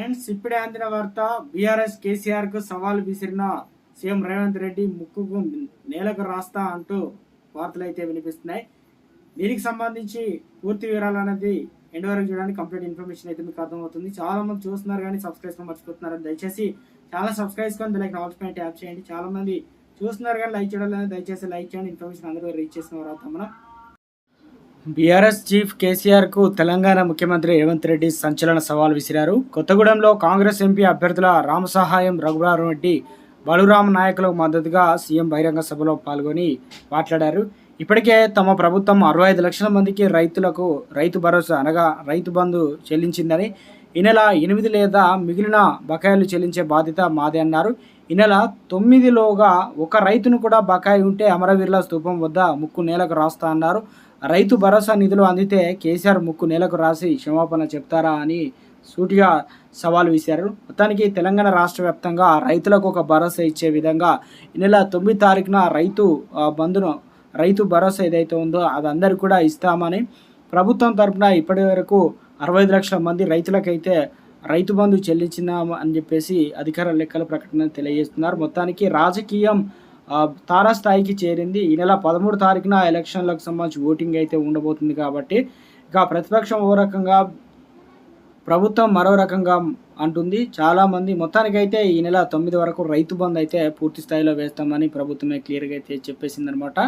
Friends, ఇప్పుడే అందిన వార్త. బీఆర్ఎస్ కేసీఆర్ కు సవాల్ విసిరిన సీఎం రేవంత్ రెడ్డి ముక్కుకు నేలకు రాస్తా అంటూ వార్తలు అయితే వినిపిస్తున్నాయి. దీనికి సంబంధించి పూర్తి వివరాలు అనేది ఎండ్ వరకు చూడండి. కంప్లీట్ ఇన్ఫర్మేషన్ అయితే మీకు అర్థమవుతుంది. చాలా మంది చూస్తున్నారు కానీ సబ్స్క్రైబ్ మర్చిపోతున్నారు. దయచేసి ఛానల్ సబ్స్క్రైబ్ చేసుకొని బెల్ ఐకాన్ ఆల్ పైన ట్యాప్ చేయండి. చాలా మంది చూస్తున్నారు కానీ లైక్ చేయడం లేదు. దయచేసి లైక్ చేయండి. ఇన్ఫర్మేషన్ అందరూ రీచ్ చేసిన తర్వాత మనం బీఆర్ఎస్ చీఫ్ కేసీఆర్ కు తెలంగాణ ముఖ్యమంత్రి రేవంత్ రెడ్డి సంచలన సవాల్ విసిరారు. కొత్తగూడెంలో కాంగ్రెస్ ఎంపీ అభ్యర్థుల రామసహాయం, రఘురామరెడ్డి, బలురామ నాయకులకు మద్దతుగా సీఎం బహిరంగ సభలో పాల్గొని మాట్లాడారు. ఇప్పటికే తమ ప్రభుత్వం 65 లక్షల మందికి రైతులకు రైతు భరోసా అనగా రైతు బంధు చెల్లించిందని, ఈ నెల 8 లేదా మిగిలిన బకాయిలు చెల్లించే బాధ్యత మాదే అన్నారు. ఈ నెల 9లోగా ఒక రైతును కూడా బకాయి ఉంటే అమరవీరుల స్తూపం వద్ద ముక్కు నేలకు రాస్తా అన్నారు. రైతు భరోసా నిధులు అందితే కేసీఆర్ ముక్కు నేలకు రాసి క్షమాపణ చెప్తారా అని సూటిగా సవాల్ విసిరారు. మొత్తానికి తెలంగాణ రాష్ట్ర వ్యాప్తంగా రైతులకు ఒక భరోసా ఇచ్చే విధంగా ఈ నెల 9 తారీఖున రైతు భరోసా ఏదైతే ఉందో అది అందరికీ కూడా ఇస్తామని ప్రభుత్వం తరఫున ఇప్పటి వరకు 65 లక్షల మంది రైతులకైతే రైతు బంధు చెల్లించినాము అని చెప్పేసి అధికార లెక్కల ప్రకటన తెలియజేస్తున్నారు. మొత్తానికి రాజకీయం తారాస్థాయికి చేరింది. ఈ నెల 13 తారీఖున ఎలక్షన్లకు సంబంధించి ఓటింగ్ అయితే ఉండబోతుంది కాబట్టి ఇక ప్రతిపక్షం ఓ రకంగా, ప్రభుత్వం మరో రకంగా అంటుంది. చాలామంది మొత్తానికైతే ఈ నెల 9 వరకు రైతు బంధు అయితే పూర్తి స్థాయిలో వేస్తామని ప్రభుత్వమే క్లియర్గా అయితే చెప్పేసిందనమాట.